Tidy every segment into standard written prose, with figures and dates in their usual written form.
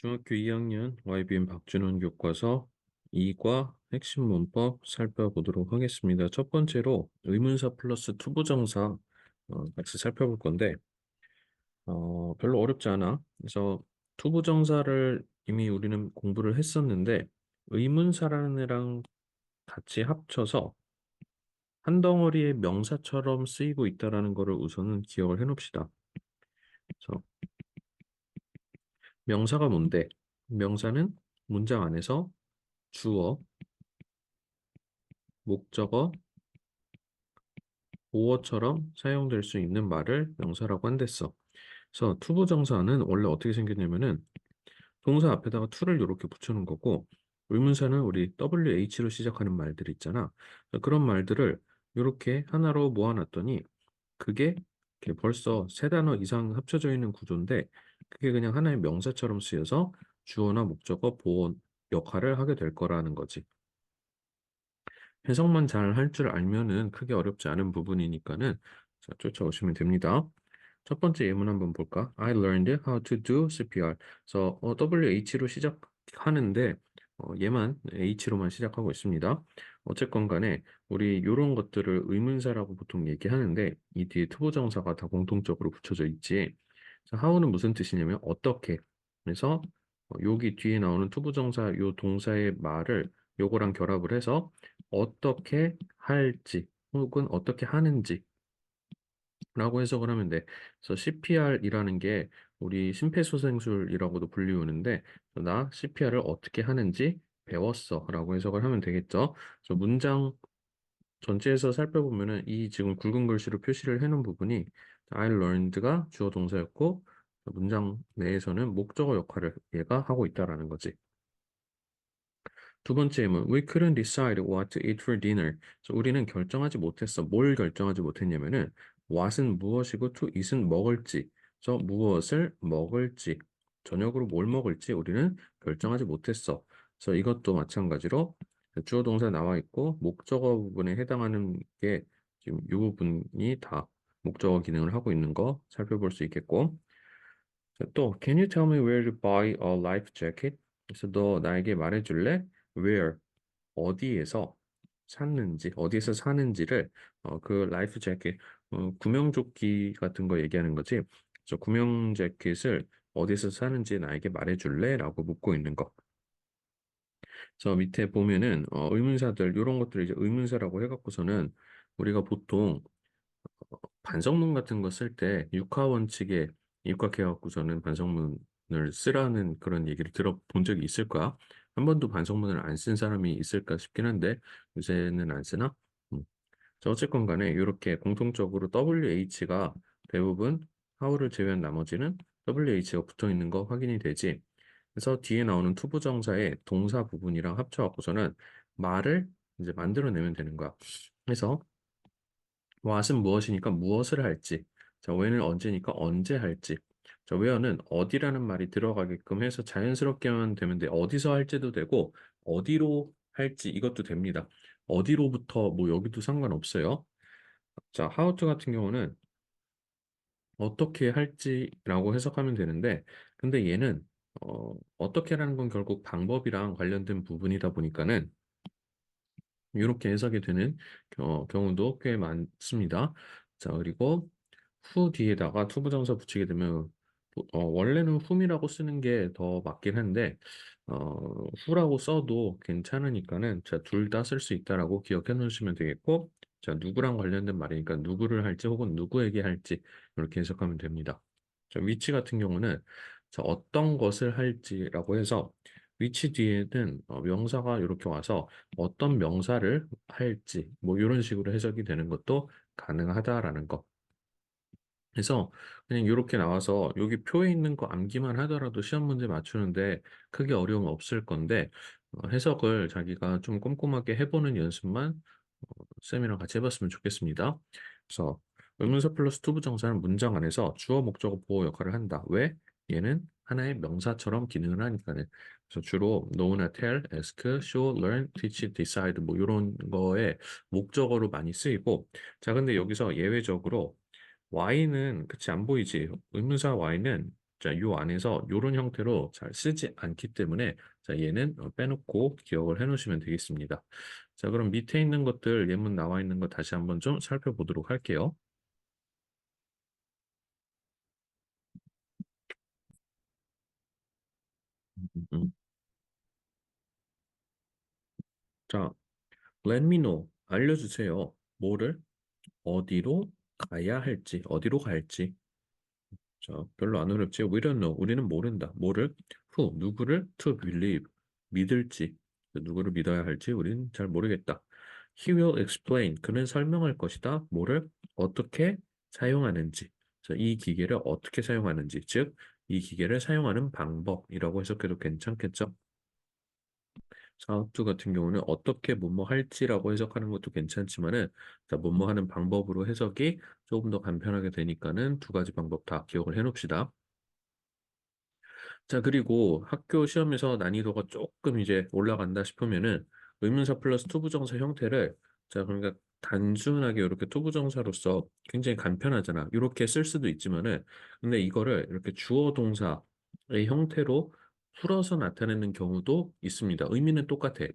중학교 2학년 YBM 박준원 교과서 2과 핵심 문법 살펴보도록 하겠습니다. 첫 번째로 의문사 플러스 투부정사 같이 살펴볼 건데 별로 어렵지 않아. 그래서 투부정사를 이미 우리는 공부를 했었는데 의문사라는 애랑 같이 합쳐서 한 덩어리의 명사처럼 쓰이고 있다라는 것을 우선은 기억을 해놓읍시다. 그래서 명사가 뭔데? 명사는 문장 안에서 주어, 목적어, 보어처럼 사용될 수 있는 말을 명사라고 한댔어. 그래서 투부정사는 원래 어떻게 생겼냐면은 동사 앞에다가 to를 이렇게 붙여놓은 거고 의문사는 우리 WH로 시작하는 말들 있잖아. 그런 말들을 이렇게 하나로 모아놨더니 그게 이렇게 벌써 세 단어 이상 합쳐져 있는 구조인데 그게 그냥 하나의 명사처럼 쓰여서 주어나 목적어, 보어 역할을 하게 될 거라는 거지. 해석만 잘 할 줄 알면은 크게 어렵지 않은 부분이니까는 자, 쫓아오시면 됩니다. 첫 번째 예문 한번 볼까? I learned how to do CPR. 그래서 WH로 시작하는데 얘만 H로만 시작하고 있습니다. 어쨌건 간에 우리 이런 것들을 의문사라고 보통 얘기하는데 이 뒤에 투부정사가 다 공통적으로 붙여져 있지. 자, how는 무슨 뜻이냐면 어떻게. 그래서 여기 뒤에 나오는 투부정사 요 동사의 말을 요거랑 결합을 해서 어떻게 할지 혹은 어떻게 하는지 라고 해석을 하면 돼. 그래서 CPR이라는 게 우리 심폐소생술이라고도 불리우는데 나 CPR을 어떻게 하는지 배웠어 라고 해석을 하면 되겠죠. 그래서 문장 전체에서 살펴보면은 이 지금 굵은 글씨로 표시를 해놓은 부분이 I learned가 주어 동사였고 문장 내에서는 목적어 역할을 얘가 하고 있다라는 거지. 두 번째 예문, We couldn't decide what to eat for dinner. 그래서 우리는 결정하지 못했어. 뭘 결정하지 못했냐면은 what은 무엇이고 to eat은 먹을지. 그래서 무엇을 먹을지, 저녁으로 뭘 먹을지 우리는 결정하지 못했어. 그래서 이것도 마찬가지로 주어 동사 나와 있고 목적어 부분에 해당하는 게 지금 이 부분이 다 목적어 기능을 하고 있는 거 살펴볼 수 있겠고 자, 또 Can you tell me where to buy a life jacket? 그래서 너 나에게 말해줄래? Where 어디에서 샀는지 어디에서 사는지를 그 라이프 재킷 구명조끼 같은 거 얘기하는 거지. 저 구명 재킷을 어디서 사는지 나에게 말해줄래? 라고 묻고 있는 거. 저 밑에 보면은 의문사들 이런 것들 이제 의문사라고 해갖고서는 우리가 보통 반성문 같은 거 쓸 때 육하 원칙에 입각해갖고서는 반성문을 쓰라는 그런 얘기를 들어본 적이 있을 거야. 한 번도 반성문을 안 쓴 사람이 있을까 싶긴 한데 요새는 안 쓰나? 음. 자, 어쨌건 간에 이렇게 공통적으로 WH가 대부분 how를 제외한 나머지는 WH가 붙어 있는 거 확인이 되지. 그래서 뒤에 나오는 투부정사의 동사 부분이랑 합쳐갖고서는 말을 이제 만들어내면 되는 거야. 그래서 what은 무엇이니까 무엇을 할지, 자, when은 언제니까 언제 할지, 자, where는 어디라는 말이 들어가게끔 해서 자연스럽게만 되면 돼. 어디서 할지도 되고, 어디로 할지 이것도 됩니다. 어디로부터 뭐 여기도 상관없어요. 자, how to 같은 경우는 어떻게 할지라고 해석하면 되는데, 근데 얘는 어떻게라는 건 결국 방법이랑 관련된 부분이다 보니까는 이렇게 해석이 되는 경우도 꽤 많습니다. 자, 그리고 후 뒤에다가 투부정사 붙이게 되면 원래는 whom이라고 쓰는 게 더 맞긴 한데 who라고 써도 괜찮으니까는 자, 둘 다 쓸 수 있다라고 기억해 놓으시면 되겠고 자, 누구랑 관련된 말이니까 누구를 할지 혹은 누구에게 할지 이렇게 해석하면 됩니다. 자, 위치 같은 경우는 자, 어떤 것을 할지라고 해서 위치 뒤에는 명사가 이렇게 와서 어떤 명사를 할지 뭐 이런 식으로 해석이 되는 것도 가능하다라는 거. 그래서 그냥 이렇게 나와서 여기 표에 있는 거 암기만 하더라도 시험 문제 맞추는데 크게 어려움 없을 건데 해석을 자기가 좀 꼼꼼하게 해보는 연습만 쌤이랑 같이 해봤으면 좋겠습니다. 그래서 의문사 플러스 투부정사는 문장 안에서 주어, 목적어, 보어 역할을 한다. 왜? 얘는 하나의 명사처럼 기능을 하니까는. 그래서 주로 know나 tell, ask, show, learn, teach, decide 뭐 이런 거에 목적어로 많이 쓰이고 자 근데 여기서 예외적으로 Y는 그치 안 보이지? 의문사 Y는 자, 요 안에서 요런 형태로 잘 쓰지 않기 때문에 자, 얘는 빼놓고 기억을 해 놓으시면 되겠습니다. 자, 그럼 밑에 있는 것들 예문 나와 있는 거 다시 한번 좀 살펴보도록 할게요. 음. 자, let me know. 알려주세요. 뭐를? 어디로 가야 할지, 어디로 갈지. 자, 별로 안 어렵지? We don't know. 우리는 모른다. 뭐를? Who, 누구를? To believe. 믿을지. 누구를 믿어야 할지 우리는 잘 모르겠다. He will explain. 그는 설명할 것이다. 뭐를? 어떻게 사용하는지. 자, 이 기계를 어떻게 사용하는지. 즉, 이 기계를 사용하는 방법이라고 해석해도 괜찮겠죠? 사업주 같은 경우는 어떻게 뭐뭐 할지라고 해석하는 것도 괜찮지만은 자, 뭐뭐 하는 방법으로 해석이 조금 더 간편하게 되니까는 두 가지 방법 다 기억을 해 놓읍시다. 자, 그리고 학교 시험에서 난이도가 조금 이제 올라간다 싶으면은 의문사 플러스 투부정사 형태를 자, 그러니까 단순하게 이렇게 투부정사로서 굉장히 간편하잖아. 이렇게 쓸 수도 있지만은 근데 이거를 이렇게 주어 동사의 형태로 풀어서 나타내는 경우도 있습니다. 의미는 똑같아.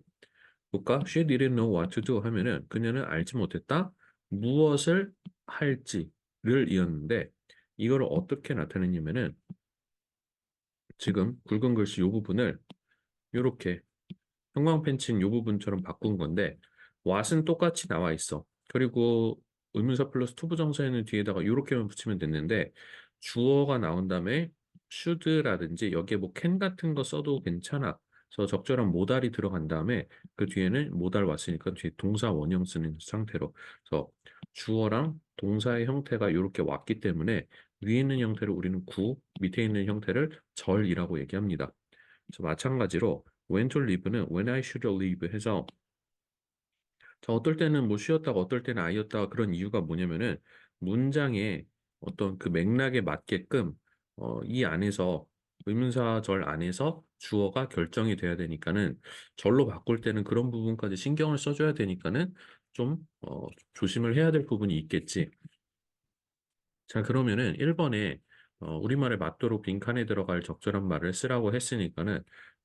볼까? She didn't know what to do 하면은 그녀는 알지 못했다. 무엇을 할지를 이었는데 이거를 어떻게 나타내냐면은 지금 굵은 글씨 이 부분을 이렇게 형광펜 친 이 부분처럼 바꾼 건데 what은 똑같이 나와 있어. 그리고 의문사 플러스 투부정사에는 뒤에다가 이렇게만 붙이면 됐는데 주어가 나온 다음에 should라든지 여기에 뭐 can 같은 거 써도 괜찮아. 그래서 적절한 모달이 들어간 다음에 그 뒤에는 모달 왔으니까 뒤에 동사 원형 쓰는 상태로. 그래서 주어랑 동사의 형태가 이렇게 왔기 때문에 위에 있는 형태를 우리는 구, 밑에 있는 형태를 절이라고 얘기합니다. 그래서 마찬가지로 when to leave는 when I should leave 해서 자, 어떨 때는 뭐 쉬었다가 어떨 때는 아이였다가 그런 이유가 뭐냐면은 문장의 어떤 그 맥락에 맞게끔 이 안에서 의문사절 안에서 주어가 결정이 돼야 되니까는 절로 바꿀 때는 그런 부분까지 신경을 써줘야 되니까는 좀 조심을 해야 될 부분이 있겠지. 자, 그러면은 1번에 우리말에 맞도록 빈칸에 들어갈 적절한 말을 쓰라고 했으니까는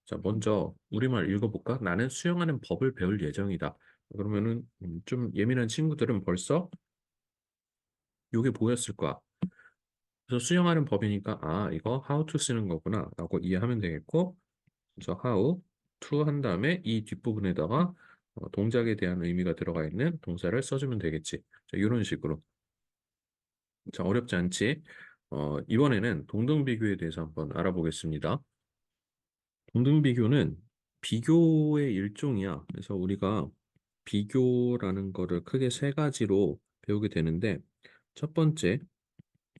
자, 먼저 우리말 읽어볼까? 나는 수영하는 법을 배울 예정이다. 그러면은 좀 예민한 친구들은 벌써 요게 보였을 거야. 그래서 수영하는 법이니까 아, 이거 how to 쓰는 거구나 라고 이해하면 되겠고 그래서 how to 한 다음에 이 뒷부분에다가 동작에 대한 의미가 들어가 있는 동사를 써주면 되겠지. 자, 이런 식으로. 자, 어렵지 않지? 이번에는 동등비교에 대해서 한번 알아보겠습니다. 동등비교는 비교의 일종이야. 그래서 우리가 비교라는 거를 크게 세 가지로 배우게 되는데, 첫 번째,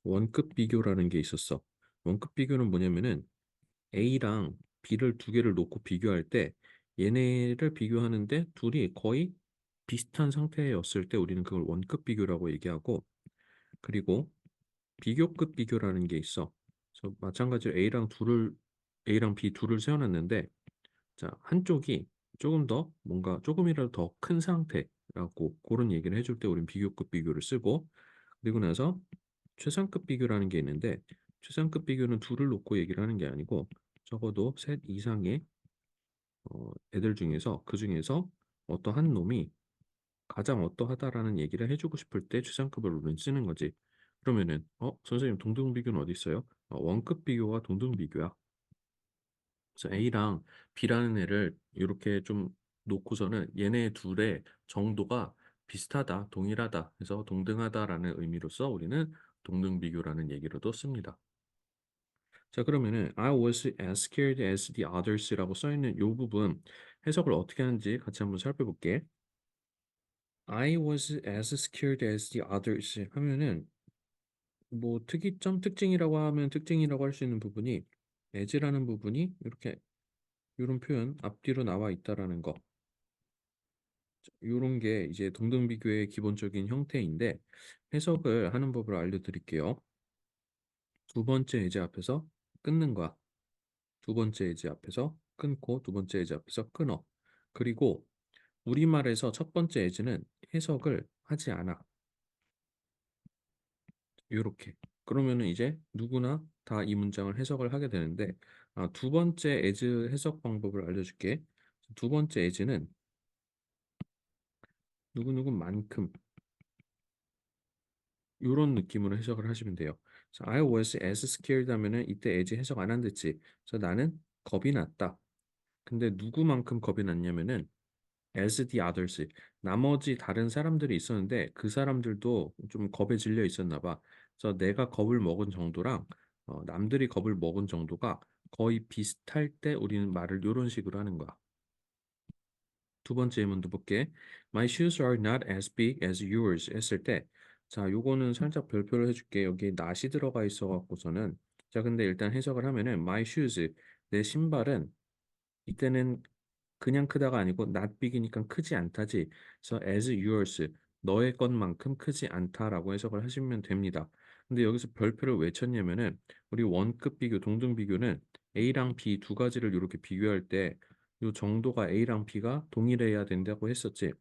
원급 비교라는 게 있었어. 원급 비교는 뭐냐면은 A랑 B를 두 개를 놓고 비교할 때 얘네를 비교하는데 둘이 거의 비슷한 상태였을 때 우리는 그걸 원급 비교라고 얘기하고, 그리고 비교급 비교라는 게 있어. 그래서 마찬가지로 A랑 B 둘을 세워놨는데, 자, 한쪽이 조금 더 뭔가 조금이라도 더 큰 상태라고 그런 얘기를 해줄 때 우린 비교급 비교를 쓰고, 그리고 나서 최상급 비교라는 게 있는데, 최상급 비교는 둘을 놓고 얘기를 하는 게 아니고, 적어도 셋 이상의 애들 중에서 그 중에서 어떠한 놈이 가장 어떠하다라는 얘기를 해주고 싶을 때 최상급을 우리는 쓰는 거지. 그러면은 선생님 동등 비교는 어디 있어요? 원급 비교와 동등 비교야. 그래서 A랑 B라는 애를 이렇게 좀 놓고서는 얘네 둘의 정도가 비슷하다, 동일하다, 그래서 동등하다라는 의미로서 우리는 동등 비교라는 얘기로도 씁니다. 자, 그러면은 I was as scared as the others라고 써 있는 이 부분 해석을 어떻게 하는지 같이 한번 살펴볼게. I was as scared as the others 하면은 뭐 특이점, 특징이라고 하면 특징이라고 할 수 있는 부분이 as라는 부분이 이렇게 이런 표현 앞뒤로 나와 있다라는 거. 이런 게 이제 동등비교의 기본적인 형태인데 해석을 하는 법을 알려드릴게요. 두 번째 예제 앞에서 끊는 거야. 두 번째 예제 앞에서 끊고 두 번째 예제 앞에서 끊어. 그리고 우리말에서 첫 번째 예제는 해석을 하지 않아. 이렇게. 그러면은 이제 누구나 다 이 문장을 해석을 하게 되는데 두 번째 as 해석 방법을 알려줄게. 두 번째 as는 누구누구만큼 요런 느낌으로 해석을 하시면 돼요. 그래서 I was as scared 하면은 이때 as 해석 안 한댔지. 그래서 나는 겁이 났다. 근데 누구만큼 겁이 났냐면은 as the others. 나머지 다른 사람들이 있었는데 그 사람들도 좀 겁에 질려 있었나 봐. 그래서 내가 겁을 먹은 정도랑 남들이 겁을 먹은 정도가 거의 비슷할 때 우리는 말을 요런 식으로 하는 거야. 두 번째 예문도 볼게. My shoes are not as big as yours 했을 때, 자, 요거는 살짝 별표를 해줄게. 여기 not이 들어가 있어 갖고서는, 자, 근데 일단 해석을 하면은 my shoes, 내 신발은 이때는 그냥 크다가 아니고 not big이니까 크지 않다지. 그래서 as yours, 너의 것만큼 크지 않다라고 해석을 하시면 됩니다. 근데 여기서 별표를 왜 쳤냐면은 우리 원급 비교, 동등 비교는 A랑 B 두 가지를 이렇게 비교할 때 요 정도가 A랑 B가 동일해야 된다고 했었지.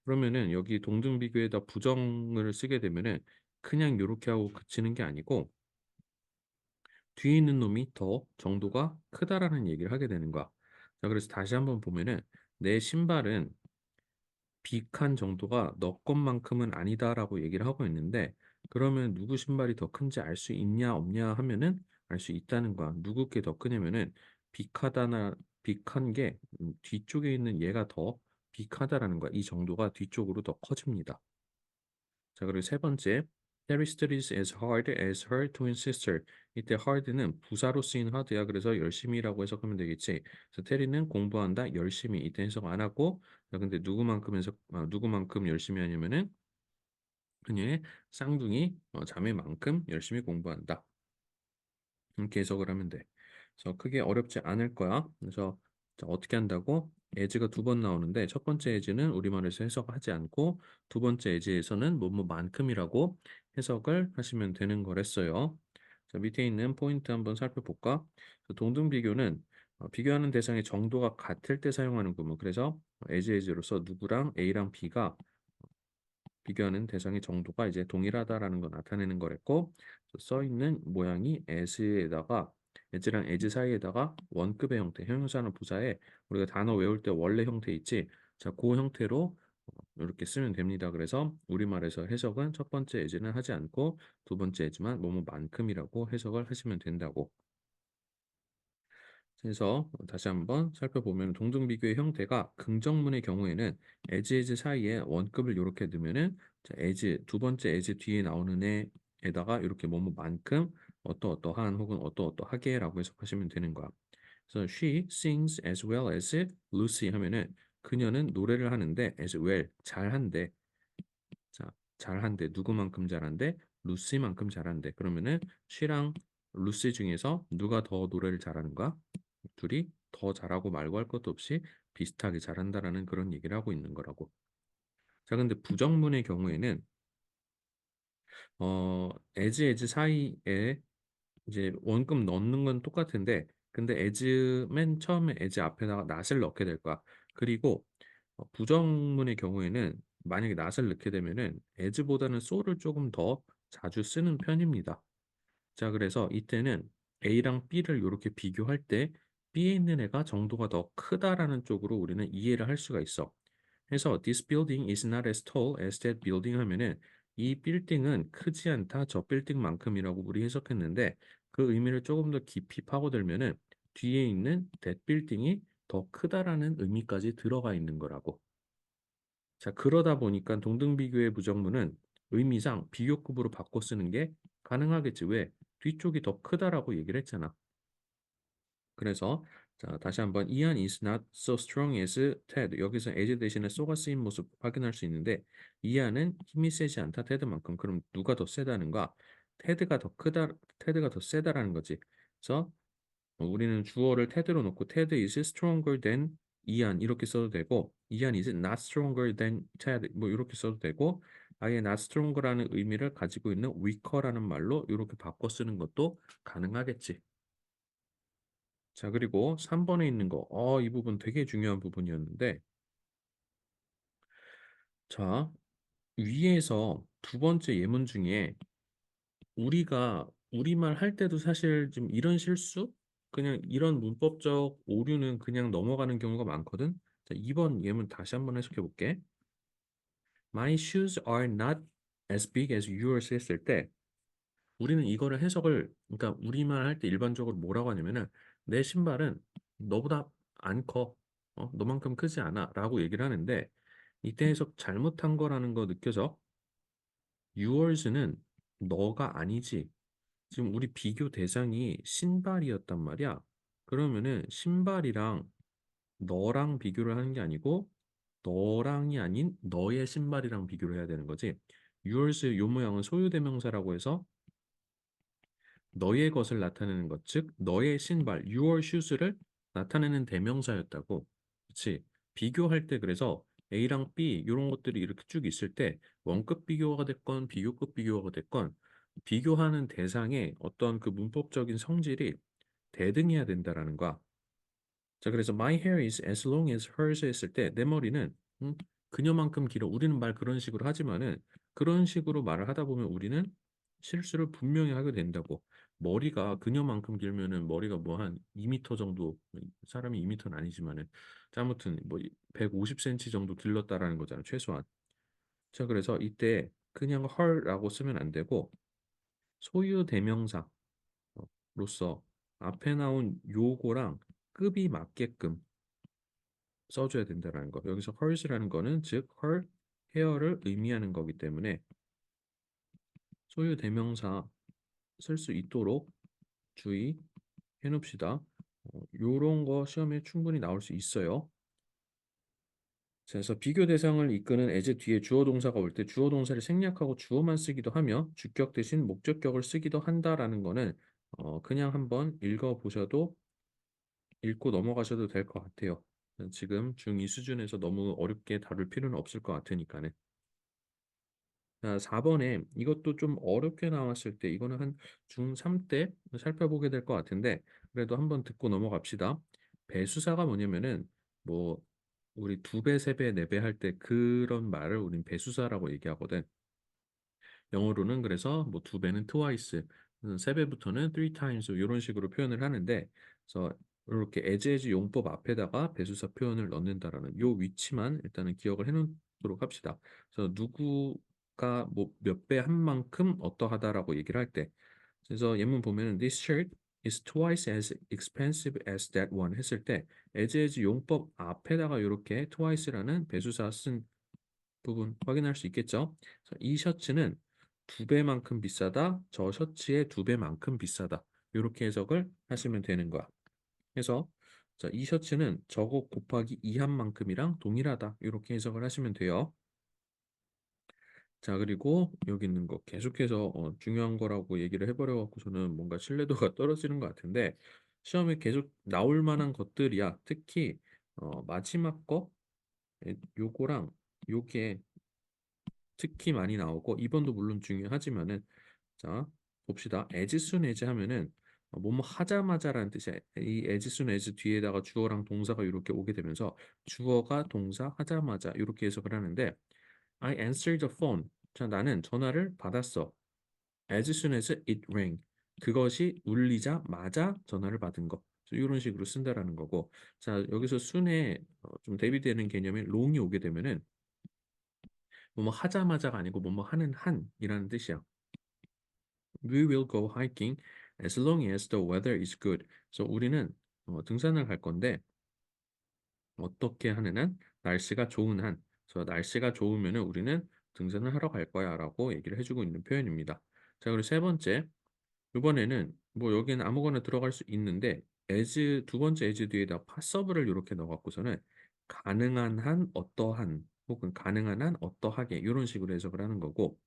그러면은 여기 동등 비교에다 부정을 쓰게 되면은 그냥 이렇게 하고 그치는 게 아니고 뒤에 있는 놈이 더 정도가 크다라는 얘기를 하게 되는 거야. 자, 그래서 다시 한번 보면은 내 신발은 빅한 정도가 너 것만큼은 아니다라고 얘기를 하고 있는데 그러면 누구 신발이 더 큰지 알 수 있냐 없냐 하면은 알 수 있다는 거야. 누구 게 더 크냐면은 빅하다나 빅한 게 뒤쪽에 있는 얘가 더 빅하다라는 거야. 이 정도가 뒤쪽으로 더 커집니다. 자, 그리고 세 번째, Terry studies as hard as her twin sister. 이때 hard는 부사로 쓰인 hard야. 그래서 열심히라고 해석하면 되겠지. 그래서 테리는 공부한다, 열심히. 이때 해석 안 하고, 자, 근데 누구만큼 열심히 하냐면은 그녀의 쌍둥이 자매만큼 열심히 공부한다. 이렇게 해석을 하면 돼. 그래서 크게 어렵지 않을 거야. 그래서 자, 어떻게 한다고? as가 두 번 나오는데 첫 번째 as는 우리말에서 해석하지 않고 두 번째 as에서는 뭐뭐만큼이라고 해석을 하시면 되는 거랬어요. 자, 밑에 있는 포인트 한번 살펴볼까? 동등 비교는 비교하는 대상의 정도가 같을 때 사용하는 구문. 그래서 as로서 누구랑 A랑 B가 비교하는 대상의 정도가 이제 동일하다라는 거 나타내는 거랬고 써 있는 모양이 as에다가 as랑 as 사이에다가 원급의 형태, 형용사나 부사에 우리가 단어 외울 때 원래 형태 있지. 자, 그 형태로 이렇게 쓰면 됩니다. 그래서 우리말에서 해석은 첫 번째 as는 하지 않고 두 번째 as만 뭐뭐만큼이라고 해석을 하시면 된다고. 그래서 다시 한번 살펴보면 동등비교의 형태가 긍정문의 경우에는 as 사이에 원급을 이렇게 넣으면은 자, as 두 번째 as 뒤에 나오는 애에다가 이렇게 뭐뭐만큼 어떠어떠한 혹은 어떠어떠하게라고 해석하시면 되는 거야. 그래서 she sings as well as Lucy 하면은 그녀는 노래를 하는데 as well 잘한대. 자, 잘한대. 누구만큼 잘한대? 루시만큼 잘한대. 그러면은 she랑 루시 중에서 누가 더 노래를 잘하는가? 둘이 더 잘하고 말고 할 것도 없이 비슷하게 잘한다라는 그런 얘기를 하고 있는 거라고. 자, 근데 부정문의 경우에는 as 사이에 이제 원금 넣는 건 똑같은데 근데 as 맨 처음에 as 앞에다가 not을 넣게 될 거야. 그리고 부정문의 경우에는 만약에 not을 넣게 되면은 as보다는 so를 조금 더 자주 쓰는 편입니다. 자, 그래서 이때는 A랑 B를 이렇게 비교할 때 B에 있는 애가 정도가 더 크다라는 쪽으로 우리는 이해를 할 수가 있어. 그래서 this building is not as tall as that building 하면은 이 빌딩은 크지 않다 저 빌딩만큼이라고 우리 해석했는데 그 의미를 조금 더 깊이 파고들면은 뒤에 있는 that building이 더 크다라는 의미까지 들어가 있는 거라고. 자, 그러다 보니까 동등비교의 부정문은 의미상 비교급으로 바꿔 쓰는 게 가능하겠지. 왜? 뒤쪽이 더 크다라고 얘기를 했잖아. 그래서 자, 다시 한번 이안 is not so strong as Ted. 여기서 as 대신에 so가 쓰인 모습 확인할 수 있는데 이안은 힘이 세지 않다 테드만큼. 그럼 누가 더 세다는가? 테드가 더 크다, 테드가 더 세다라는 거지. 그래서 우리는 주어를 테드로 놓고 테드 is stronger than 이안 이렇게 써도 되고 이안 is not stronger than Ted 뭐 이렇게 써도 되고 아예 not stronger라는 의미를 가지고 있는 weaker라는 말로 이렇게 바꿔 쓰는 것도 가능하겠지. 자, 그리고 3번에 있는 거. 이 부분 되게 중요한 부분이었는데 자, 위에서 두 번째 예문 중에 우리가 우리말 할 때도 사실 좀 이런 실수? 그냥 이런 문법적 오류는 그냥 넘어가는 경우가 많거든. 자, 2번 예문 다시 한번 해석해 볼게. My shoes are not as big as yours 했을 때 우리는 이거를 해석을 그러니까 우리말 할 때 일반적으로 뭐라고 하냐면은 내 신발은 너보다 안 커. 너만큼 크지 않아. 라고 얘기를 하는데 이때 해석 잘못한 거라는 거 느껴져? Yours는 너가 아니지. 지금 우리 비교 대상이 신발이었단 말이야. 그러면은 신발이랑 너랑 비교를 하는 게 아니고 너랑이 아닌 너의 신발이랑 비교를 해야 되는 거지. Yours 요 모양은 소유대명사라고 해서 너의 것을 나타내는 것, 즉 너의 신발, your shoes를 나타내는 대명사였다고. 그렇지? 비교할 때 그래서 A랑 B 이런 것들이 이렇게 쭉 있을 때 원급 비교가 됐건 비교급 비교가 됐건 비교하는 대상의 어떤 그 문법적인 성질이 대등해야 된다라는 거야. 자, 그래서 my hair is as long as hers 했을 때 내 머리는 음, 그녀만큼 길어. 우리는 말 그런 식으로 하지만은 그런 식으로 말을 하다 보면 우리는 실수를 분명히 하게 된다고. 머리가 그녀만큼 길면은 머리가 뭐 한 2미터 정도 사람이 2미터는 아니지만은 자, 아무튼 뭐 150cm 정도 길렀다라는 거잖아, 최소한. 자, 그래서 이때 그냥 her라고 쓰면 안 되고 소유 대명사 로서 앞에 나온 요거랑 급이 맞게끔 써줘야 된다라는 거. 여기서 hers라는 거는 즉 her hair를 의미하는 거기 때문에 소유 대명사 쓸 수 있도록 주의해 놓읍시다. 요런 거 시험에 충분히 나올 수 있어요. 자, 그래서 비교 대상을 이끄는 as 뒤에 주어 동사가 올 때 주어 동사를 생략하고 주어만 쓰기도 하며 주격 대신 목적격을 쓰기도 한다라는 거는 그냥 한번 읽어 보셔도 읽고 넘어가셔도 될 것 같아요. 지금 중2 수준에서 너무 어렵게 다룰 필요는 없을 것 같으니까는. 자, 4번에 이것도 좀 어렵게 나왔을 때 이거는 한 중3 때 살펴보게 될 것 같은데 그래도 한번 듣고 넘어갑시다. 배수사가 뭐냐면은 뭐 우리 두 배, 세 배, 네 배 할 때 그런 말을 우린 배수사라고 얘기하거든. 영어로는 그래서 뭐 두 배는 twice, 세 배부터는 three times 이런 식으로 표현을 하는데, 그래서 이렇게 as 용법 앞에다가 배수사 표현을 넣는다라는 요 위치만 일단은 기억을 해놓도록 합시다. 그래서 누구가 뭐 몇 배 한 만큼 어떠하다라고 얘기를 할 때, 그래서 예문 보면은 this shirt is twice as expensive as that one 했을 때 as 용법 앞에다가 이렇게 twice라는 배수사 쓴 부분 확인할 수 있겠죠? 그래서 이 셔츠는 두 배만큼 비싸다. 저 셔츠의 두 배만큼 비싸다. 이렇게 해석을 하시면 되는 거야. 그래서 자, 이 셔츠는 저거 곱하기 2한 만큼이랑 동일하다. 이렇게 해석을 하시면 돼요. 자, 그리고 여기 있는 거 계속해서 중요한 거라고 얘기를 해버려 갖고서는 뭔가 신뢰도가 떨어지는 것 같은데 시험에 계속 나올 만한 것들이야. 특히 마지막 거 요거랑 요게 특히 많이 나오고 2번도 물론 중요하지만은 자 봅시다. as soon as 하면은 뭐뭐 하자마자라는 뜻이야. 이 as soon as 뒤에다가 주어랑 동사가 이렇게 오게 되면서 주어가 동사 하자마자 이렇게 해석을 하는데 I answered the phone. 자 나는 전화를 받았어. as soon as it rang. 그것이 울리자마자 전화를 받은 거. 이런 식으로 쓴다라는 거고. 자 여기서 순에 좀 대비되는 개념의 long이 오게 되면은 뭐뭐 하자마자가 아니고 뭐뭐 하는 한이라는 뜻이야. We will go hiking as long as the weather is good. 그래서 우리는 등산을 갈 건데 어떻게 하는 한? 날씨가 좋은 한. 그래서 날씨가 좋으면은 우리는 등산을 하러 갈 거야라고 얘기를 해주고 있는 표현입니다. 자, 그리고 세 번째. 이번에는 뭐 여기는 아무거나 들어갈 수 있는데 as 두 번째 as 뒤에다 possible을 이렇게 넣어갖고서는 가능한 한 어떠한 혹은 가능한 한 어떠하게 이런 식으로 해석을 하는 거고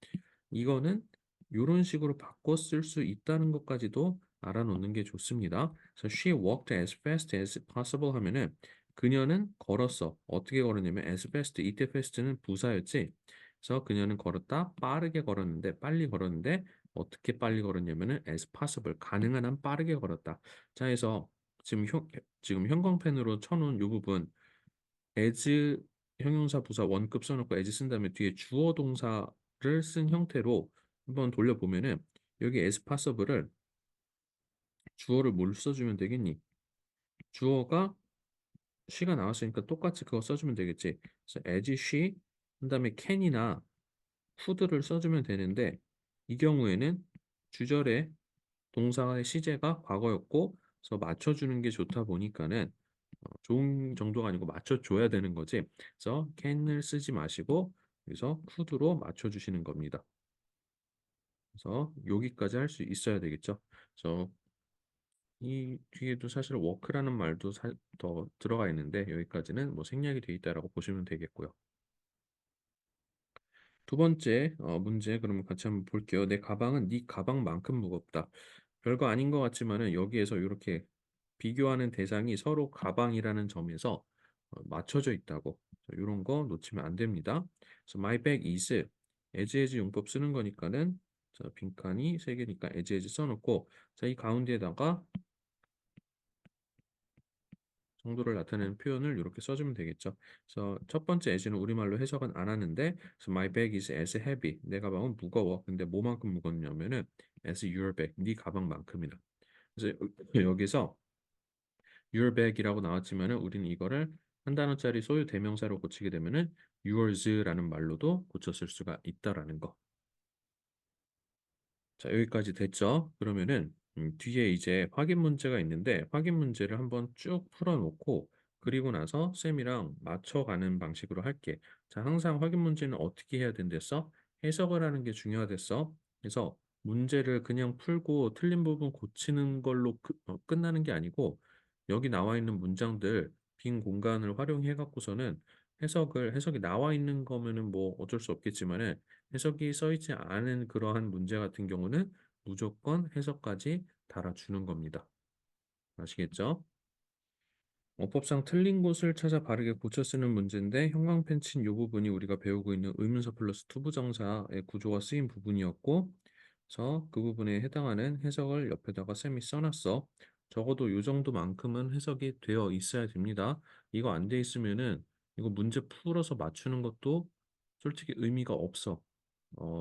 이거는 이런 식으로 바꿔 쓸 수 있다는 것까지도 알아놓는 게 좋습니다. 그래서 she walked as fast as possible 하면은 그녀는 걸었어. 어떻게 걸었냐면 as fast 이때 fast는 부사였지. 그래서 그녀는 걸었다 빠르게 걸었는데 빨리 걸었는데 어떻게 빨리 걸었냐면은 as possible 가능한 한 빠르게 걸었다. 자, 해서 지금 형광펜으로 쳐놓은 이 부분 as 형용사 부사 원급 써놓고 as 쓴 다음에 뒤에 주어 동사를 쓴 형태로 한번 돌려보면은 여기 as possible을 주어를 뭘 써주면 되겠니? 주어가 she가 나왔으니까 똑같이 그거 써주면 되겠지. 그래서 as she, 그 다음에 can이나 could를 써주면 되는데 이 경우에는 주절에 동사의 시제가 과거였고 그래서 맞춰주는 게 좋다 보니까는 좋은 정도가 아니고 맞춰줘야 되는 거지. 그래서 can을 쓰지 마시고 여기서 could로 맞춰주시는 겁니다. 그래서 여기까지 할 수 있어야 되겠죠. 그래서 이 뒤에도 사실 work라는 말도 더 들어가 있는데 여기까지는 뭐 생략이 돼 있다라고 보시면 되겠고요. 두 번째 문제 그러면 같이 한번 볼게요. 내 가방은 네 가방만큼 무겁다. 별거 아닌 것 같지만은 여기에서 이렇게 비교하는 대상이 서로 가방이라는 점에서 맞춰져 있다고. 이런 거 놓치면 안 됩니다. 그래서 my bag is as 용법 쓰는 거니까는 자, 빈칸이 세 개니까 as 써놓고 자, 이 가운데에다가 정도를 나타내는 표현을 이렇게 써주면 되겠죠. 그래서 첫 번째 as는 우리말로 해석은 안 하는데 그래서 my bag is as heavy. 내 가방은 무거워. 근데 뭐만큼 무겁냐면은 as your bag. 네 가방만큼이다. 그래서 여기서 your bag이라고 나왔지만은 우리는 이거를 한 단어짜리 소유 대명사로 고치게 되면은 yours라는 말로도 고쳤을 수가 있다라는 거. 자, 여기까지 됐죠? 그러면은 뒤에 이제 확인 문제가 있는데 확인 문제를 한번 쭉 풀어놓고 그리고 나서 쌤이랑 맞춰가는 방식으로 할게. 자, 항상 확인 문제는 어떻게 해야 된댔어? 해석을 하는 게 중요하댔어. 그래서 문제를 그냥 풀고 틀린 부분 고치는 걸로 끝나는 게 아니고 여기 나와 있는 문장들 빈 공간을 활용해 갖고서는 해석이 나와 있는 거면은 뭐 어쩔 수 없겠지만은 해석이 써 있지 않은 그러한 문제 같은 경우는 무조건 해석까지 달아주는 겁니다. 아시겠죠? 어법상 틀린 곳을 찾아 바르게 고쳐 쓰는 문제인데 형광펜 친 이 부분이 우리가 배우고 있는 의문사 플러스 투부정사의 구조가 쓰인 부분이었고 그래서 그 부분에 해당하는 해석을 옆에다가 쌤이 써놨어. 적어도 이 정도만큼은 해석이 되어 있어야 됩니다. 이거 안 돼 있으면은 이거 문제 풀어서 맞추는 것도 솔직히 의미가 없어.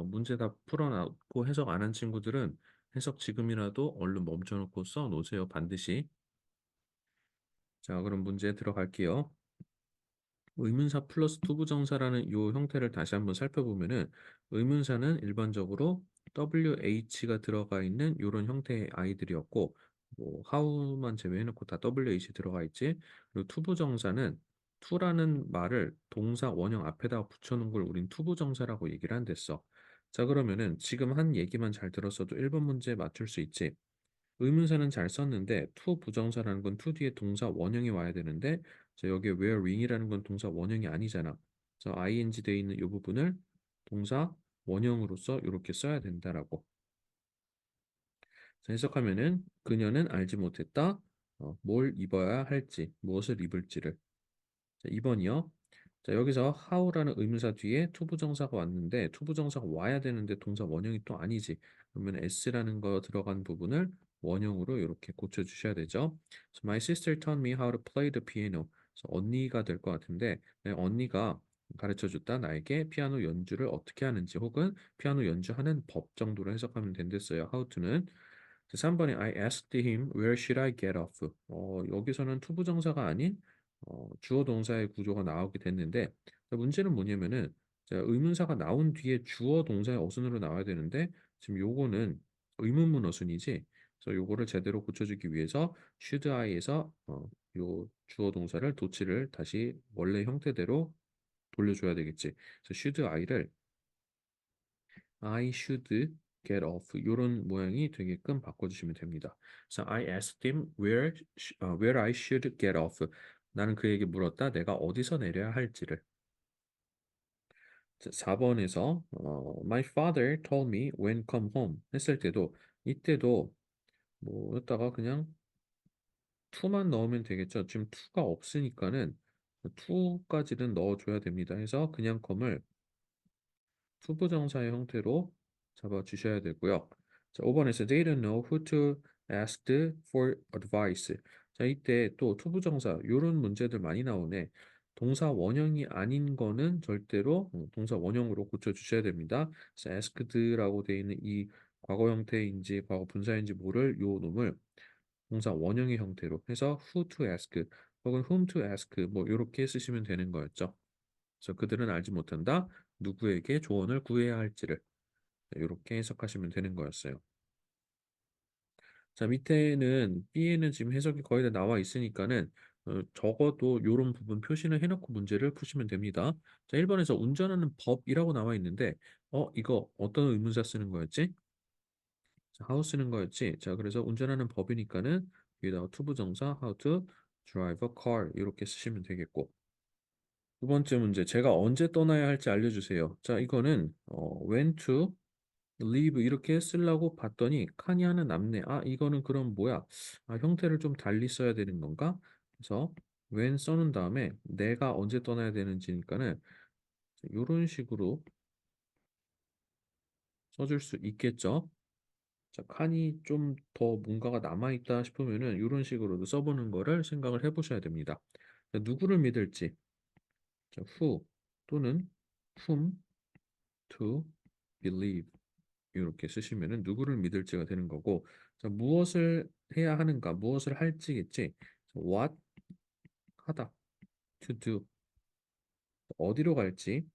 문제 다 풀어놨고 해석 안 한 친구들은 해석 지금이라도 얼른 멈춰놓고 써 놓으세요. 반드시. 자, 그럼 문제 들어갈게요. 의문사 플러스 투부정사라는 이 형태를 다시 한번 살펴보면은 의문사는 일반적으로 WH가 들어가 있는 이런 형태의 아이들이었고 뭐 how만 제외해놓고 다 WH 들어가 있지. 그리고 투부정사는 to라는 말을 동사 원형 앞에다 붙여놓은 걸 우린 투부정사라고 얘기를 한댔어. 자, 그러면은 지금 한 얘기만 잘 들었어도 1번 문제 맞출 수 있지. 의문사는 잘 썼는데 to 부정사라는 건 to 뒤에 동사 원형이 와야 되는데 자, 여기에 wearing이라는 건 동사 원형이 아니잖아. 그래서 ing 돼 있는 이 부분을 동사 원형으로서 이렇게 써야 된다라고. 자, 해석하면은 그녀는 알지 못했다. 뭘 입어야 할지, 무엇을 입을지를. 자, 2번이요. 자, 여기서 how라는 의문사 뒤에 투부정사가 왔는데 투부정사가 와야 되는데 동사 원형이 또 아니지. 그러면 s라는 거 들어간 부분을 원형으로 이렇게 고쳐 주셔야 되죠. So my sister taught me how to play the piano. 그래서 언니가 될 것 같은데 네, 언니가 가르쳐 줬다 나에게 피아노 연주를 어떻게 하는지 혹은 피아노 연주하는 법 정도로 해석하면 된댔어요. how to는 3번에 I asked him where should I get off. 여기서는 투부정사가 아닌 주어 동사의 구조가 나오게 됐는데 문제는 뭐냐면은 자, 의문사가 나온 뒤에 주어 동사의 어순으로 나와야 되는데 지금 요거는 의문문 어순이지. 그래서 요거를 제대로 고쳐주기 위해서 should I에서 요 주어 동사를 도치를 다시 원래 형태대로 돌려줘야 되겠지. 그래서 should I를 I should get off 이런 모양이 되게끔 바꿔주시면 됩니다. 그래서 I asked him where I should get off. 나는 그에게 물었다. 내가 어디서 내려야 할지를. 4번에서 My father told me when come home 했을 때도 이때도 뭐였다가 그냥 to만 넣으면 되겠죠. 지금 to가 없으니까는 to까지는 넣어줘야 됩니다. 해서 그냥 come을 투부정사의 형태로 잡아주셔야 되고요. 자, 5번에서 they don't know who to ask for advice. 자, 이때 또 투부정사 이런 문제들 많이 나오네. 동사 원형이 아닌 거는 절대로 동사 원형으로 고쳐주셔야 됩니다. 그래서 asked라고 되어 있는 이 과거 형태인지 과거 분사인지 모를 요 놈을 동사 원형의 형태로 해서 who to ask 혹은 whom to ask 뭐 이렇게 쓰시면 되는 거였죠. 그래서 그들은 알지 못한다. 누구에게 조언을 구해야 할지를 이렇게 해석하시면 되는 거였어요. 자, 밑에는 B에는 지금 해석이 거의 다 나와 있으니까는 적어도 이런 부분 표시를 해놓고 문제를 푸시면 됩니다. 자, 1번에서 운전하는 법이라고 나와 있는데 이거 어떤 의문사 쓰는 거였지? 자, how 쓰는 거였지? 자, 그래서 운전하는 법이니까는 여기다가 투부정사 how to drive a car 이렇게 쓰시면 되겠고 두 번째 문제 제가 언제 떠나야 할지 알려주세요. 자, 이거는 when to leave 이렇게 쓰려고 봤더니 칸이 하나 남네. 아, 이거는 그럼 뭐야? 아, 형태를 좀 달리 써야 되는 건가? 그래서 when 써놓은 다음에 내가 언제 떠나야 되는지니까는 이런 식으로 써줄 수 있겠죠. 자, 칸이 좀 더 뭔가가 남아있다 싶으면은 이런 식으로도 써보는 거를 생각을 해보셔야 됩니다. 자, 누구를 믿을지, 자, who 또는 whom to believe 이렇게 쓰시면은 누구를 믿을지가 되는 거고, 자, 무엇을 해야 하는가, 무엇을 할지겠지. what 하다, to do 어디로 갈지.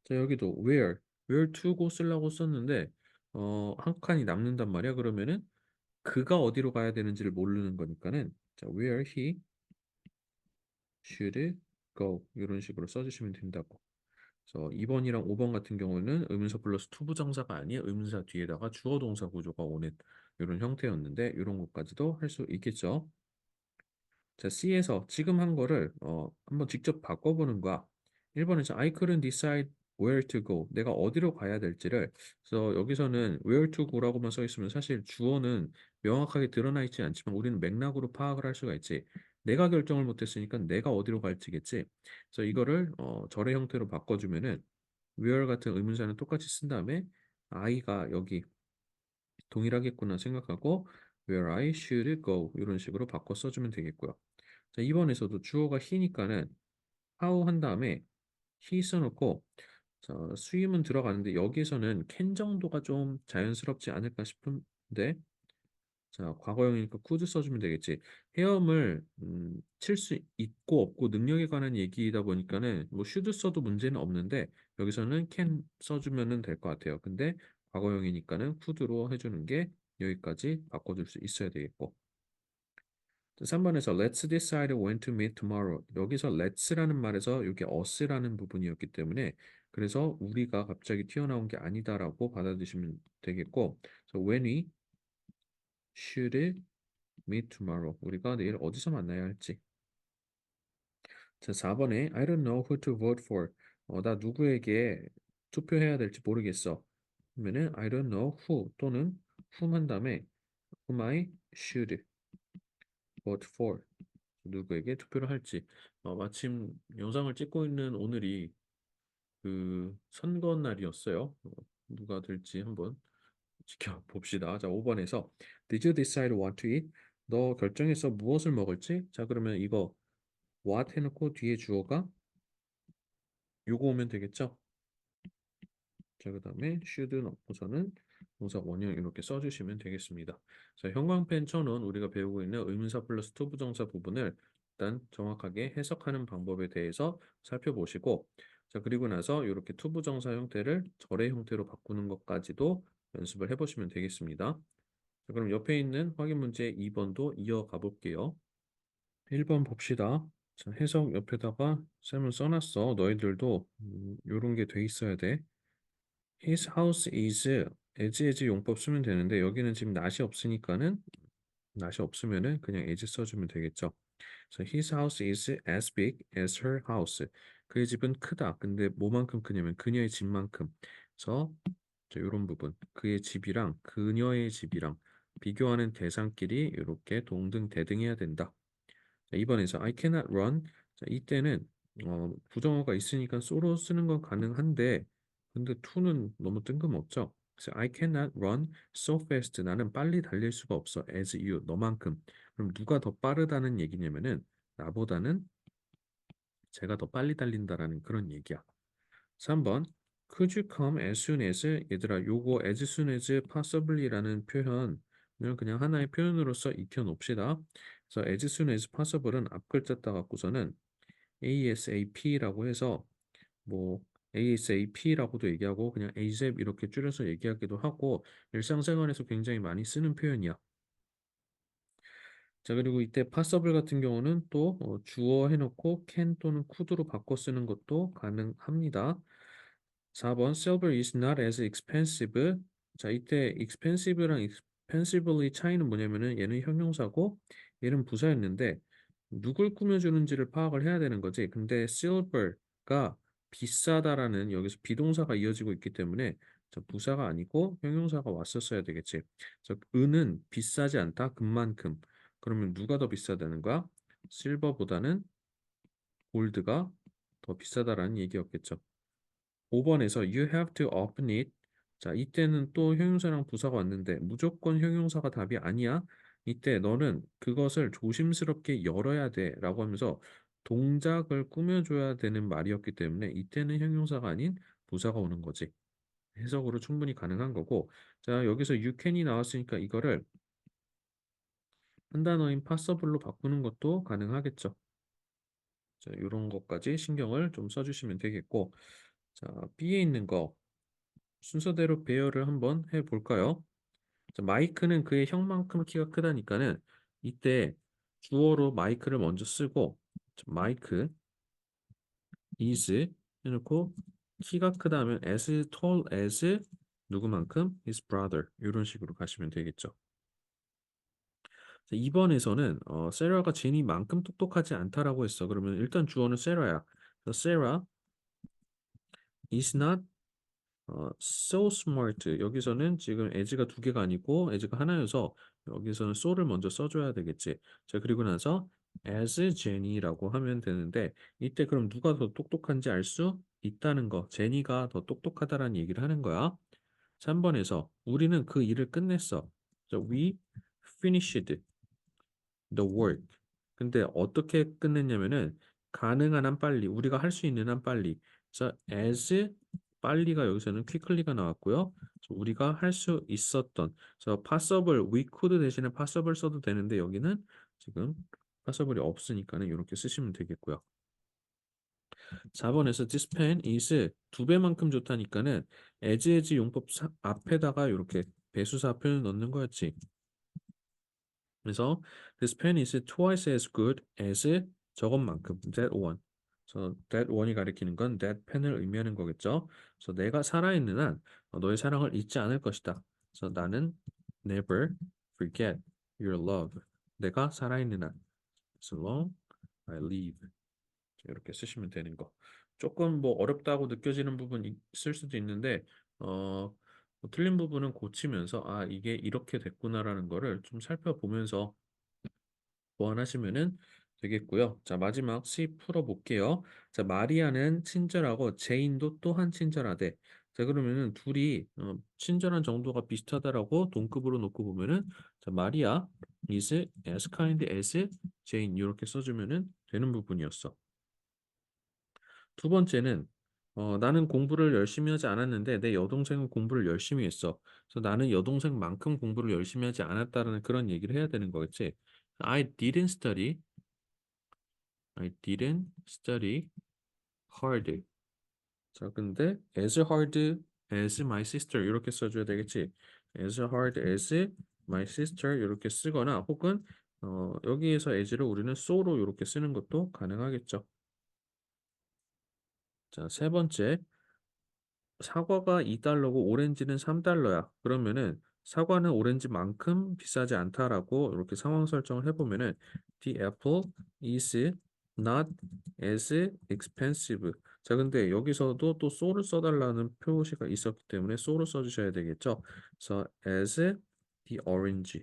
자, 여기도 where to고 쓰려고 썼는데 한 칸이 남는단 말이야. 그러면은 그가 어디로 가야 되는지를 모르는 거니까는 자, where he should go 이런 식으로 써주시면 된다고. 그래서 2번이랑 5번 같은 경우는 의문사 플러스 투부정사가 아닌 의문사 뒤에다가 주어 동사 구조가 오는 이런 형태였는데 이런 것까지도 할 수 있겠죠. 자, C에서 지금 한 거를 한번 직접 바꿔보는 거야. 1번에서 I couldn't decide where to go. 내가 어디로 가야 될지를. 그래서 여기서는 where to go라고만 써 있으면 사실 주어는 명확하게 드러나 있지 않지만 우리는 맥락으로 파악을 할 수가 있지. 내가 결정을 못했으니까 내가 어디로 갈지겠지. 그래서 이거를 절의 형태로 바꿔주면은 where 같은 의문사는 똑같이 쓴 다음에 I가 여기 동일하겠구나 생각하고 where I should go 이런 식으로 바꿔 써주면 되겠고요. 자, 이번에서도 주어가 he니까는 how 한 다음에 he 써놓고 자, 수임은 들어가는데 여기에서는 can 정도가 좀 자연스럽지 않을까 싶은데 자, 과거형이니까 could 써주면 되겠지. 헤엄을 칠 수 있고 없고 능력에 관한 얘기이다 보니까는 뭐 should 써도 문제는 없는데 여기서는 can 써주면 될 것 같아요. 근데 과거형이니까는 could로 해주는 게 여기까지 바꿔줄 수 있어야 되겠고 3번에서 Let's decide when to meet tomorrow. 여기서 let's라는 말에서 이게 us라는 부분이었기 때문에 그래서 우리가 갑자기 튀어나온 게 아니다라고 받아들이시면 되겠고 so when we should meet tomorrow. 우리가 내일 어디서 만나야 할지. 자, 4번에 I don't know who to vote for. 나 누구에게 투표해야 될지 모르겠어. 그러면은 I don't know who 또는 whom 한 다음에 whom I should vote for. 누구에게 투표를 할지. 마침 영상을 찍고 있는 오늘이 그 선거 날이었어요. 누가 될지 한번 지켜봅시다. 자, 5번에서 Did you decide what to eat? 너 결정해서 무엇을 먹을지? 자, 그러면 이거 what 해놓고 뒤에 주어가 요거 오면 되겠죠? 자, 그 다음에 should 넣고서는 동사 원형 이렇게 써주시면 되겠습니다. 자, 형광펜 천원 우리가 배우고 있는 의문사 플러스 투부정사 부분을 일단 정확하게 해석하는 방법에 대해서 살펴보시고 자, 그리고 나서 이렇게 투부정사 형태를 절의 형태로 바꾸는 것까지도 연습을 해보시면 되겠습니다. 자, 그럼 옆에 있는 확인 문제 2번도 이어가 볼게요. 1번 봅시다. 자, 해석 옆에다가 쌤은 써놨어. 너희들도 요런 게 돼 있어야 돼. His house is as 용법 쓰면 되는데 여기는 지금 not이 없으니까는 not이 없으면은 그냥 as 써주면 되겠죠. 그래서 his house is as big as her house. 그의 집은 크다. 근데 뭐만큼 크냐면 그녀의 집만큼. 그래서 이런 부분 그의 집이랑 그녀의 집이랑 비교하는 대상끼리 이렇게 동등대등해야 된다. 자, 2번에서 I cannot run. 자, 이때는 부정어가 있으니까 쏘로 쓰는 건 가능한데 근데 to는 너무 뜬금없죠. 그래서 I cannot run so fast. 나는 빨리 달릴 수가 없어. as you. 너만큼. 그럼 누가 더 빠르다는 얘기냐면은 나보다는 제가 더 빨리 달린다라는 그런 얘기야. 3번 Could you come as soon as 얘들아 요거 as soon as possibly라는 표현 그냥 하나의 표현으로서 익혀 놓읍시다. 그래서 as soon as possible은 앞글자 따 갖고서는 ASAP라고 해서 뭐 ASAP라고도 얘기하고 그냥 ASAP 이렇게 줄여서 얘기하기도 하고 일상생활에서 굉장히 많이 쓰는 표현이야. 자, 그리고 이때 possible 같은 경우는 또 주어 해놓고 can 또는 could로 바꿔 쓰는 것도 가능합니다. 4번 silver is not as expensive. 자, 이때 expensive랑 expensively 차이는 뭐냐면은 얘는 형용사고 얘는 부사였는데 누굴 꾸며주는지를 파악을 해야 되는 거지. 근데 silver가 비싸다라는 여기서 비동사가 이어지고 있기 때문에 자, 부사가 아니고 형용사가 왔었어야 되겠지. 그래서 은은 비싸지 않다. 금만큼. 그러면 누가 더 비싸다는 거야? 실버보다는 골드가 더 비싸다라는 얘기였겠죠. 5번에서 you have to open it. 자, 이때는 또 형용사랑 부사가 왔는데 무조건 형용사가 답이 아니야. 이때 너는 그것을 조심스럽게 열어야 돼 라고 하면서 동작을 꾸며줘야 되는 말이었기 때문에 이때는 형용사가 아닌 부사가 오는 거지. 해석으로 충분히 가능한 거고. 자, 여기서 you can이 나왔으니까 이거를 한 단어인 possible로 바꾸는 것도 가능하겠죠. 자, 이런 것까지 신경을 좀 써주시면 되겠고. 자, B에 있는 거 순서대로 배열을 한번 해볼까요? 자, 마이크는 그의 형만큼 키가 크다니까는 이때 주어로 마이크를 먼저 쓰고 자, 마이크 is 해놓고 키가 크다 하면 as tall as 누구만큼 his brother 이런 식으로 가시면 되겠죠. 자, 2번에서는 세라가 제니만큼 똑똑하지 않다라고 했어. 그러면 일단 주어는 세라야. 그래서 세라 is not so smart. 여기서는 지금 as가 두 개가 아니고 as가 하나여서 여기서는 so를 먼저 써줘야 되겠지. 자, 그리고 나서 as Jenny라고 하면 되는데 이때 그럼 누가 더 똑똑한지 알 수 있다는 거. 제니가 더 똑똑하다라는 얘기를 하는 거야. 3번에서 우리는 그 일을 끝냈어. 자, we finished the work. 근데 어떻게 끝냈냐면은 가능한 한 빨리 우리가 할 수 있는 한 빨리. 그래서 as 빨리가 여기서는 quickly가 나왔고요. 그래서 우리가 할 수 있었던 그래서 possible we could 대신에 possible 써도 되는데 여기는 지금 possible이 없으니까는 이렇게 쓰시면 되겠고요. 4번에서 this pen is 두 배만큼 좋다니까는 as 용법 앞에다가 이렇게 배수사 표현을 넣는 거였지. 그래서 this pen is twice as good as 저것만큼 that one. 그래서 that one이 가리키는 건 that pen을 의미하는 거겠죠. 그래서 내가 살아있는 한 너의 사랑을 잊지 않을 것이다. 그래서 나는 never forget your love. 내가 살아있는 한 as long I live. 이렇게 쓰시면 되는 거. 조금 뭐 어렵다고 느껴지는 부분이 있을 수도 있는데 뭐 틀린 부분은 고치면서 아 이게 이렇게 됐구나라는 거를 좀 살펴보면서 보완하시면은 되겠고요. 자, 마지막 C 풀어볼게요. 자, 마리아는 친절하고 제인도 또한 친절하대. 자, 그러면은 둘이 친절한 정도가 비슷하다라고 동급으로 놓고 보면은 자, 마리아 is as kind as Jane 이렇게 써주면은 되는 부분이었어. 두 번째는 나는 공부를 열심히 하지 않았는데 내 여동생은 공부를 열심히 했어. 그래서 나는 여동생만큼 공부를 열심히 하지 않았다라는 그런 얘기를 해야 되는 거겠지. I didn't study. I didn't study hard. 자, 근데 as hard as my sister 이렇게 써줘야 되겠지. as hard as my sister 이렇게 쓰거나 혹은 여기에서 as를 우리는 so로 이렇게 쓰는 것도 가능하겠죠. 자, 세 번째. 사과가 2달러고 오렌지는 3달러야. 그러면은 사과는 오렌지만큼 비싸지 않다라고 이렇게 상황 설정을 해보면은 the apple is not as expensive. 자, 근데 여기서도 또 so를 써달라는 표시가 있었기 때문에 so를 써주셔야 되겠죠. 그래서 as the orange,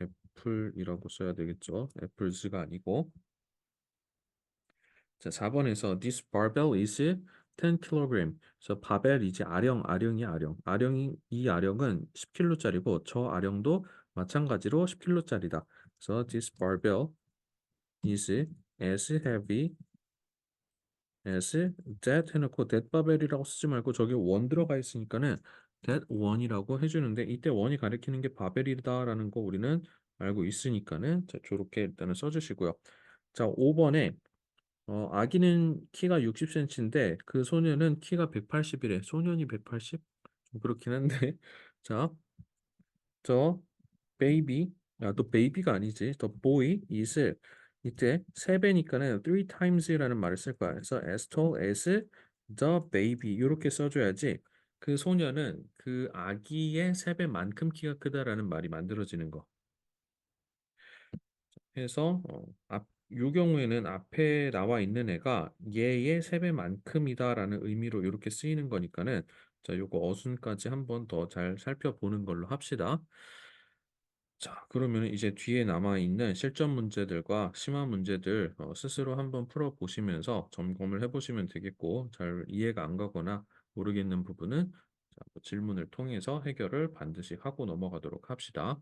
애플이라고 써야 되겠죠. apples가 아니고. 자, 4번에서 this barbell is 10kg. 그래서 바벨이지 아령이 아령. 이 아령은 10kg짜리고 저 아령도 마찬가지로 10kg짜리다. 그래서 this barbell is as heavy as that 해놓고 that barbell이라고 쓰지 말고 저기 원 들어가 있으니까는 that one이라고 해주는데 이때 one이 가리키는 게 바벨이다라는 거 우리는 알고 있으니까는 자, 저렇게 일단은 써주시고요. 자, 5번에 아기는 키가 60cm인데 그 소년은 키가 180이래. 소년이 180? 좀 그렇긴 한데. 자, 저 baby, 또 baby가 아니지. the boy is 이때 세 배니까는 three times라는 말을 쓸 거야. 그래서 as tall as the baby 이렇게 써줘야지. 그 소년은 그 아기의 세 배만큼 키가 크다라는 말이 만들어지는 거. 해서 요 경우에는 앞에 나와 있는 애가 얘의 세 배만큼이다라는 의미로 이렇게 쓰이는 거니까는 자, 요거 어순까지 한번 더 잘 살펴보는 걸로 합시다. 자, 그러면 이제 뒤에 남아 있는 실전 문제들과 심화 문제들 스스로 한번 풀어 보시면서 점검을 해 보시면 되겠고 잘 이해가 안 가거나 모르겠는 부분은 자, 뭐 질문을 통해서 해결을 반드시 하고 넘어가도록 합시다.